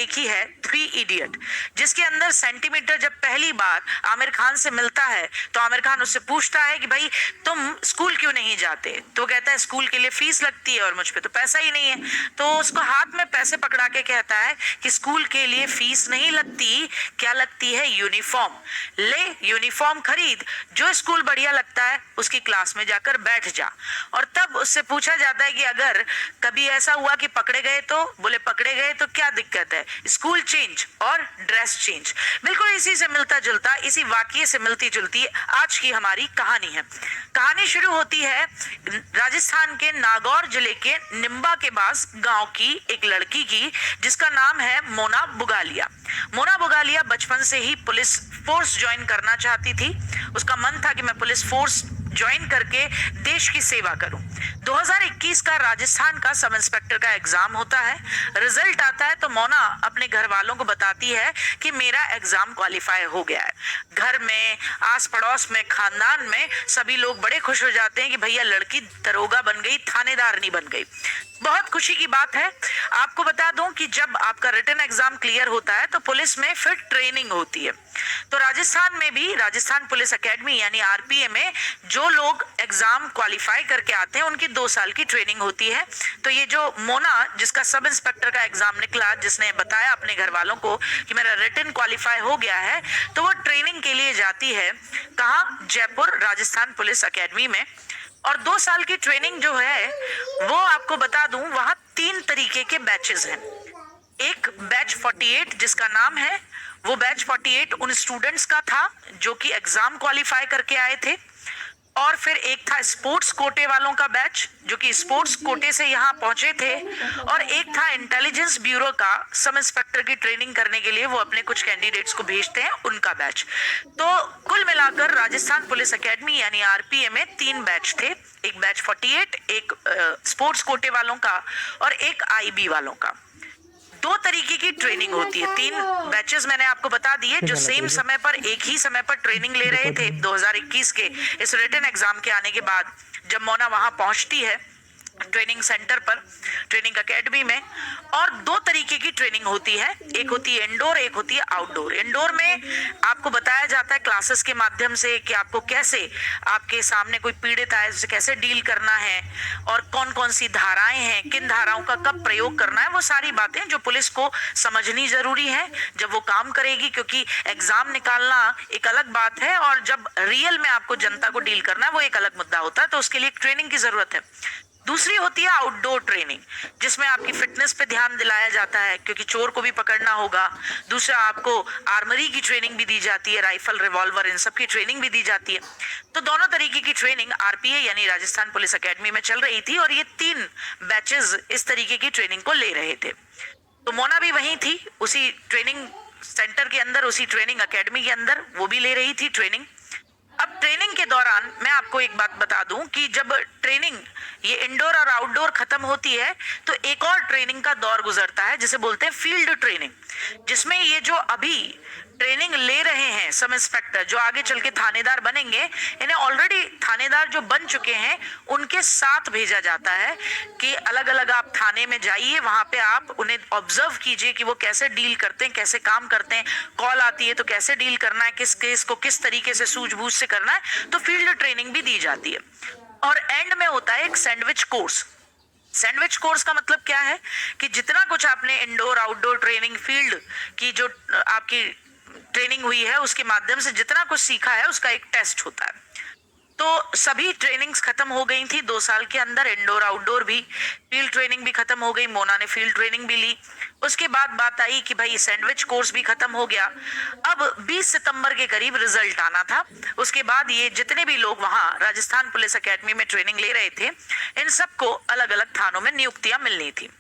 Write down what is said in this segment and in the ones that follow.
देखी है 3 इडियट, जिसके अंदर सेंटीमीटर जब पहली बार आमिर खान से मिलता है तो आमिर खान उससे पूछता है कि भाई तुम स्कूल क्यों नहीं जाते, तो कहता है स्कूल के लिए फीस लगती है और मुझ पे तो पैसा ही नहीं है। तो उसको हाथ में पैसे पकड़ा के कहता है कि स्कूल के लिए फीस नहीं लगती, क्या लगती है, यूनिफॉर्म। ले यूनिफॉर्म खरीद, जो स्कूल बढ़िया लगता है उसकी क्लास में जाकर बैठ जा। और तब उससे पूछा जाता है कि अगर कभी ऐसा हुआ कि पकड़े गए तो, बोले पकड़े गए तो क्या दिक्कत है, स्कूल चेंज और ड्रेस चेंज। बिल्कुल इसी से मिलता जुलता, इसी वाक्य से मिलती जुलती आज की हमारी कहानी है। कहानी शुरू होती है राजस्थान के नागौर जिले के निम्बा के पास गांव की एक लड़की की, जिसका नाम है मोना बुगालिया। मोना बुगालिया बचपन से ही पुलिस फोर्स ज्वाइन करना चाहती थी। उसका मन था कि मैं पुलिस फोर्स ज्वाइन करके देश की सेवा करूं। 2021 का राजस्थान का सब इंस्पेक्टर का एग्जाम होता है। रिजल्ट आता है तो मोना अपने घर वालों को बताती है कि मेरा एग्जाम क्वालिफाई हो गया है। घर में, आस पड़ोस में, खानदान में सभी लोग बड़े खुश हो जाते हैं कि भैया लड़की दरोगा बन गई, थानेदार नहीं बन गई। बहुत खुशी की बात है। आपको बता दूं कि जब आपका रिटन एग्जाम क्लियर होता है तो पुलिस में फिर ट्रेनिंग होती है। तो राजस्थान में भी राजस्थान पुलिस एकेडमी यानी आरपीए में जो लोग एग्जाम क्वालिफाई करके आते हैं उनकी 2 साल की ट्रेनिंग होती है। तो ये जो मोना, जिसका सब इंस्पेक्टर का एग्जाम निकला, जिसने बताया अपने घर वालों को कि मेरा रिटन क्वालिफाई हो गया है, तो वो ट्रेनिंग के लिए जाती है। कहाँ? जयपुर राजस्थान पुलिस एकेडमी में। और 2 साल की ट्रेनिंग जो है वो आपको बता दूं, वहां 3 तरीके के बैचेस हैं। एक बैच 48 जिसका नाम है, वो बैच 48 उन स्टूडेंट्स का था जो कि एग्जाम क्वालिफाई करके आए थे। और फिर एक था स्पोर्ट्स कोटे वालों का बैच जो कि स्पोर्ट्स कोटे से यहाँ पहुंचे थे। और एक था इंटेलिजेंस ब्यूरो का, सब इंस्पेक्टर की ट्रेनिंग करने के लिए वो अपने कुछ कैंडिडेट्स को भेजते हैं, उनका बैच। तो कुल मिलाकर राजस्थान पुलिस एकेडमी यानी आरपीए में 3 बैच थे। एक बैच 48, एक स्पोर्ट्स कोटे वालों का और एक आईबी वालों का। 2 तरीके की ट्रेनिंग होती है। 3 बैचेस मैंने आपको बता दिए जो सेम समय पर, एक ही समय पर ट्रेनिंग ले रहे थे। 2021 के इस रिटन एग्जाम के आने के बाद जब मोना वहां पहुंचती है ट्रेनिंग सेंटर पर, ट्रेनिंग एकेडमी में, और 2 तरीके की ट्रेनिंग होती है। एक होती है इंडोर, एक होती है आउटडोर। इंडोर में आपको बताया जाता है क्लासेस के माध्यम से कि आपको कैसे, आपके सामने कोई पीड़ित आए उससे कैसे डील करना है और कौन कौन सी धाराएं हैं, किन धाराओं का कब प्रयोग करना है, वो सारी बातें जो पुलिस को समझनी जरूरी है जब वो काम करेगी। क्योंकि एग्जाम निकालना एक अलग बात है और जब रियल में आपको जनता को डील करना है वो एक अलग मुद्दा होता है। तो उसके लिए ट्रेनिंग की जरूरत है। दूसरी होती है आउटडोर ट्रेनिंग, जिसमें आपकी फिटनेस पे ध्यान दिलाया जाता है क्योंकि चोर को भी पकड़ना होगा। दूसरा, आपको आर्मरी की ट्रेनिंग भी दी जाती है, राइफल, रिवॉल्वर, इन सब की ट्रेनिंग भी दी जाती है। तो दोनों तरीके की ट्रेनिंग आरपीए यानी राजस्थान पुलिस एकेडमी में चल रही थी और ये 3 बैचेस इस तरीके की ट्रेनिंग को ले रहे थे। तो मोना भी वहीं थी, उसी ट्रेनिंग सेंटर के अंदर, उसी ट्रेनिंग एकेडमी के अंदर वो भी ले रही थी ट्रेनिंग। अब ट्रेनिंग के दौरान मैं आपको एक बात बता दूं कि जब ट्रेनिंग ये इंडोर और आउटडोर खत्म होती है तो एक और ट्रेनिंग का दौर गुजरता है जिसे बोलते हैं फील्ड ट्रेनिंग, जिसमें ये जो अभी ट्रेनिंग ले रहे हैं सब इंस्पेक्टर जो आगे चल के थानेदार बनेंगे, इन्हें ऑलरेडी थानेदार जो बन चुके हैं उनके साथ भेजा जाता है कि अलग अलग आप थाने में जाइए, वहां पे आप उन्हें ऑब्जर्व कीजिए कि वो कैसे डील करते हैं, कैसे काम करते हैं, कॉल आती है तो कैसे डील करना है, किस केस को किस तरीके से सूझबूझ से करना है। तो फील्ड ट्रेनिंग भी दी जाती है। और एंड में होता है एक सैंडविच कोर्स। सैंडविच कोर्स का मतलब क्या है कि जितना कुछ आपने इंडोर आउटडोर ट्रेनिंग, फील्ड की जो आपकी ट्रेनिंग हुई है उसके माध्यम से जितना कुछ सीखा है उसका एक टेस्ट होता है। तो सभी ट्रेनिंग्स खत्म हो गई थी 2 साल के अंदर, इंडोर आउटडोर भी। फील्ड ट्रेनिंग भी खत्म हो गई, मोना ने फील्ड ट्रेनिंग भी ली। उसके बाद बात आई कि भाई सैंडविच कोर्स भी खत्म हो गया। अब 20 सितंबर के करीब रिजल्ट आना था। उसके बाद ये जितने भी लोग वहां राजस्थान पुलिस एकेडमी में ट्रेनिंग ले रहे थे, इन सबको अलग अलग थानों में नियुक्तियां मिलनी थी।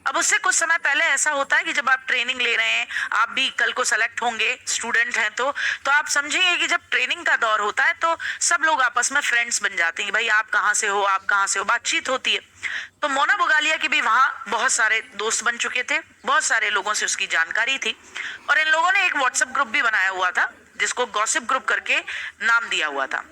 अब उससे कुछ समय पहले ऐसा होता है कि जब आप ट्रेनिंग ले रहे हैं, आप भी कल को सेलेक्ट होंगे, स्टूडेंट हैं तो आप समझेंगे कि जब ट्रेनिंग का दौर होता है तो सब लोग आपस में फ्रेंड्स बन जाते हैं। भाई आप कहाँ से हो, आप कहाँ से हो, बातचीत होती है। तो मोना बुगालिया के भी वहां बहुत सारे दोस्त बन चुके थे, बहुत सारे लोगों से उसकी जानकारी थी और इन लोगों ने एक व्हाट्सएप ग्रुप भी बनाया हुआ था जिसको गॉसिप ग्रुप करके नाम दिया हुआ था।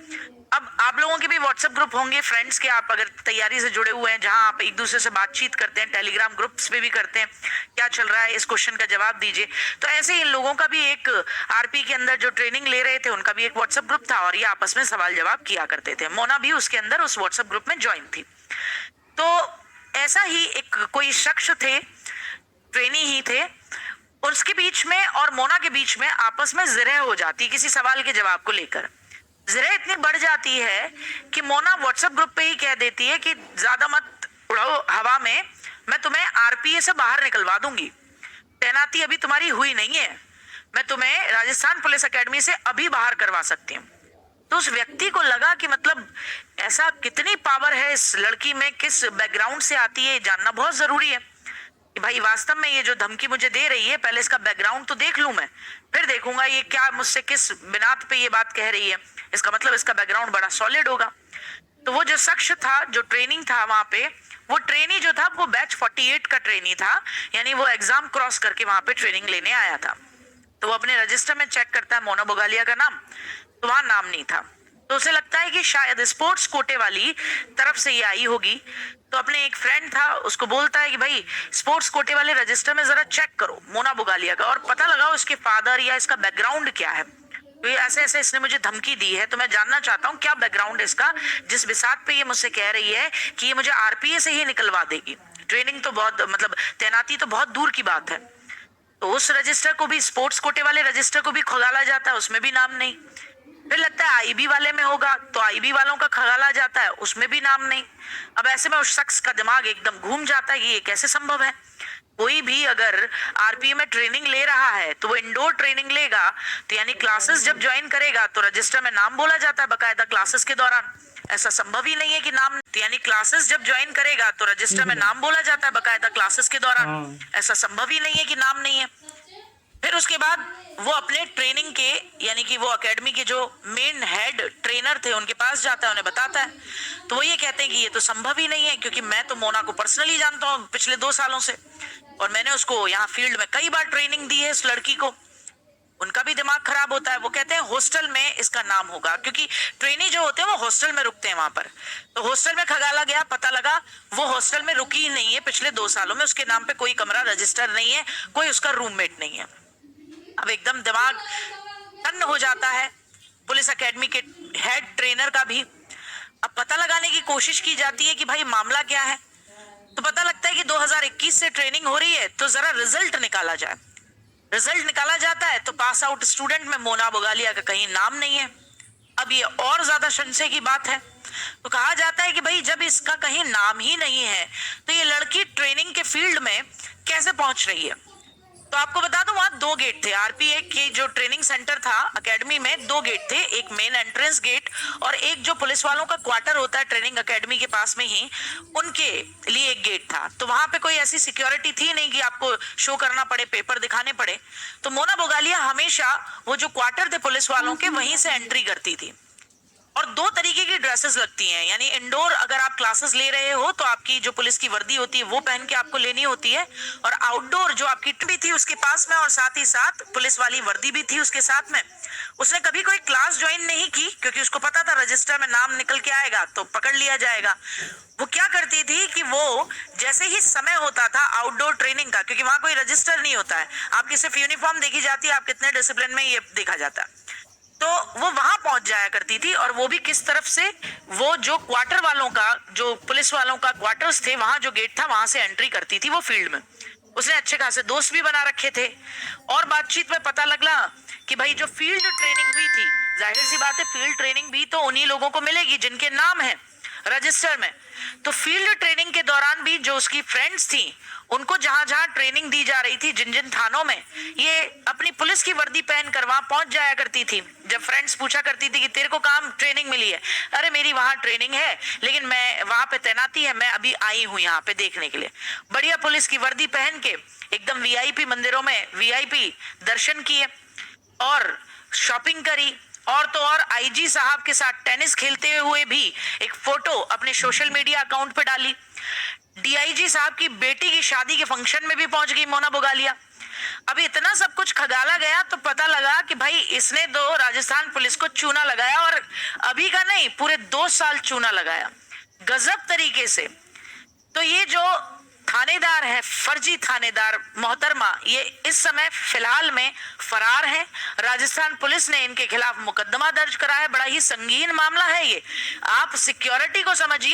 अब आप लोगों के भी व्हाट्सएप ग्रुप होंगे फ्रेंड्स के, आप अगर तैयारी से जुड़े हुए हैं, जहां आप एक दूसरे से बातचीत करते हैं, टेलीग्राम ग्रुप्स पे भी करते हैं, क्या चल रहा है इस क्वेश्चन का जवाब दीजिए। तो ऐसे ही इन लोगों का भी एक आरपी के अंदर जो ट्रेनिंग ले रहे थे उनका भी एक व्हाट्सएप ग्रुप था और ये आपस में सवाल जवाब किया करते थे। मोना भी उसके अंदर उस व्हाट्सएप ग्रुप में ज्वाइन थी। तो ऐसा ही एक कोई शख्स थे, ट्रेनी ही थे, उसके बीच में और मोना के बीच में आपस में जिरह हो जाती किसी सवाल के जवाब को लेकर। जिरह इतनी बढ़ जाती है कि मोना व्हाट्सएप ग्रुप पे ही कह देती है कि ज्यादा मत उड़ाओ हवा में, मैं तुम्हें आरपीए से बाहर निकलवा दूंगी, तैनाती अभी तुम्हारी हुई नहीं है, मैं तुम्हें राजस्थान पुलिस अकेडमी से अभी बाहर करवा सकती हूँ। तो उस व्यक्ति को लगा कि मतलब ऐसा कितनी पावर है इस लड़की में, किस बैकग्राउंड से आती है, जानना बहुत जरूरी है कि भाई वास्तव में ये जो धमकी मुझे दे रही है, पहले इसका बैकग्राउंड तो देख लूं मैं, फिर देखूंगा ये क्या मुझसे किस बिनात पे ये बात कह रही है, इसका मतलब इसका बैकग्राउंड बड़ा सॉलिड होगा। तो वो जो शख्स था, जो ट्रेनिंग था वहां पे, वो ट्रेनी जो था वो बैच 48 का ट्रेनी था, यानी वो एग्जाम क्रॉस करके वहां पे ट्रेनिंग लेने आया था। तो वो अपने रजिस्टर में चेक करता है मोना बोगालिया का नाम, तो वहां नाम नहीं था। तो उसे लगता है कि शायद स्पोर्ट्स कोटे वाली तरफ से ये आई होगी। तो अपने एक फ्रेंड था उसको बोलता है कि भाई स्पोर्ट्स कोटे वाले रजिस्टर में जरा चेक करो मोना बोगालिया का और पता लगाओ इसके फादर या इसका बैकग्राउंड क्या है। तो ये ऐसे ऐसे इसने मुझे धमकी दी है, तो मैं जानना चाहता हूँ क्या बैकग्राउंड है इसका, जिस बिसात पे ये मुझसे कह रही है कि ये मुझे आरपीए से ही निकलवा देगी। ट्रेनिंग तो बहुत, मतलब तैनाती तो बहुत दूर की बात है। तो उस रजिस्टर को भी, स्पोर्ट्स कोटे वाले रजिस्टर को भी खगाला जाता है, उसमें भी नाम नहीं। फिर लगता है आईबी वाले में होगा, तो आईबी वालों का खगाला जाता है, उसमें भी नाम नहीं। अब ऐसे में उस शख्स का दिमाग एकदम घूम जाता है कि ये कैसे संभव है। कोई भी अगर आरपीए में ट्रेनिंग ले रहा है तो वो इंडोर ट्रेनिंग लेगा, तो यानी क्लासेस जब ज्वाइन करेगा तो रजिस्टर में नाम बोला जाता है बकायदा क्लासेस के दौरान। ऐसा संभव ही नहीं है कि नाम, तो यानी क्लासेस जब ज्वाइन करेगा तो रजिस्टर में नाम बोला जाता है बकायदा क्लासेस के दौरान। ऐसा संभव ही नहीं है कि नाम नहीं है। फिर उसके बाद वो अपने ट्रेनिंग के, यानी कि वो एकेडमी के जो मेन हेड ट्रेनर थे उनके पास जाता है, उन्हें बताता है। तो वो ये कहते हैं कि ये तो संभव ही नहीं है, क्योंकि मैं तो मोना को पर्सनली जानता हूँ पिछले 2 सालों से, और मैंने उसको यहाँ फील्ड में कई बार ट्रेनिंग दी है इस लड़की को। उनका भी दिमाग खराब होता है। वो कहते हैं हॉस्टल में इसका नाम होगा, क्योंकि ट्रेनी जो होते हैं वो हॉस्टल में रुकते हैं वहां पर। तो हॉस्टल में खगाला गया, पता लगा वो हॉस्टल में रुकी ही नहीं है पिछले 2 सालों में, उसके नाम पे कोई कमरा रजिस्टर नहीं है, कोई उसका रूममेट नहीं है। अब एकदम दिमाग तन्न हो जाता है पुलिस एकेडमी के हेड ट्रेनर का भी। अब पता लगाने की कोशिश की जाती है कि भाई मामला क्या है। तो पता लगता है कि 2021 से ट्रेनिंग हो रही है, तो जरा रिजल्ट निकाला जाए। रिजल्ट निकाला जाता है तो पास आउट स्टूडेंट में मोना बोगालिया का कहीं नाम नहीं है। अब ये और ज्यादा संशय की बात है। तो कहा जाता है कि भाई जब इसका कहीं नाम ही नहीं है तो ये लड़की ट्रेनिंग के फील्ड में कैसे पहुंच रही है। तो आपको बता दूं वहां 2 गेट थे। आरपीए के जो ट्रेनिंग सेंटर था एकेडमी में, 2 गेट थे, एक मेन एंट्रेंस गेट और एक जो पुलिस वालों का क्वार्टर होता है ट्रेनिंग एकेडमी के पास में ही, उनके लिए एक गेट था। तो वहां पे कोई ऐसी सिक्योरिटी थी नहीं कि आपको शो करना पड़े, पेपर दिखाने पड़े। तो मोना बोगालिया हमेशा वो जो क्वार्टर थे पुलिस वालों के, वहीं से एंट्री करती थी। और 2 तरीके की ड्रेसेस लगती हैं, यानी इंडोर अगर आप क्लासेस ले रहे हो तो आपकी जो पुलिस की वर्दी होती है वो पहन के आपको लेनी होती है, और आउटडोर जो आपकी किट भी थी उसके पास में, और साथ ही साथ पुलिस वाली वर्दी भी थी उसके साथ में। उसने कभी कोई क्लास ज्वाइन नहीं की, क्योंकि उसको पता था रजिस्टर में नाम निकल के आएगा तो पकड़ लिया जाएगा। वो क्या करती थी कि वो जैसे ही समय होता था आउटडोर ट्रेनिंग का, क्योंकि वहां कोई रजिस्टर नहीं होता है, आपकी सिर्फ यूनिफॉर्म देखी जाती है, आप कितने डिसिप्लिन में ये देखा जाता है। तो वो वहां पहुंच जाया करती थी, और वो भी किस तरफ से, वो जो क्वार्टर वालों का, जो पुलिस वालों का क्वार्टर्स थे, वहां जो गेट था वहां से एंट्री करती थी वो फील्ड में। उसने अच्छे खासे दोस्त भी बना रखे थे, और बातचीत में पता लगला कि भाई जो फील्ड ट्रेनिंग हुई थी, जाहिर सी बात है फील्ड ट्रेनिंग भी तो उन्हीं लोगों को मिलेगी जिनके नाम है रजिस्टर में। तो फील्ड ट्रेनिंग के दौरान भी जो उसकी फ्रेंड्स थी, उनको जहां जहां ट्रेनिंग दी जा रही थी, जिन जिन थानों में, ये अपनी पुलिस की वर्दी पहन कर वहां पहुंच जाया करती थी। जब फ्रेंड्स पूछा करती थी कि तेरे को काम ट्रेनिंग मिली है, अरे मेरी वहां ट्रेनिंग है लेकिन मैं वहां पे तैनाती है, मैं अभी आई हूं यहाँ पे देखने के लिए। बढ़िया पुलिस की वर्दी पहन के एकदम वीआईपी मंदिरों में वीआईपी दर्शन किए और शॉपिंग करी, और तो और आईजी साहब के साथ टेनिस खेलते हुए भी एक फोटो अपने सोशल मीडिया अकाउंट पे डाली। डीआईजी साहब की बेटी की शादी के फंक्शन में भी पहुंच गई मोना बोगालिया। अब इतना सब कुछ खगाला गया तो पता लगा कि भाई इसने तो राजस्थान पुलिस को चूना लगाया, और अभी का नहीं, पूरे 2 साल चूना लगाया गजब तरीके से। तो ये जो थानेदार है, फर्जी थानेदार मोहतरमा, ये इस समय फिलहाल में फरार है। राजस्थान पुलिस ने इनके खिलाफ मुकदमा दर्ज करा है। बड़ा ही संगीन मामला है ये। आप सिक्योरिटी को समझिए।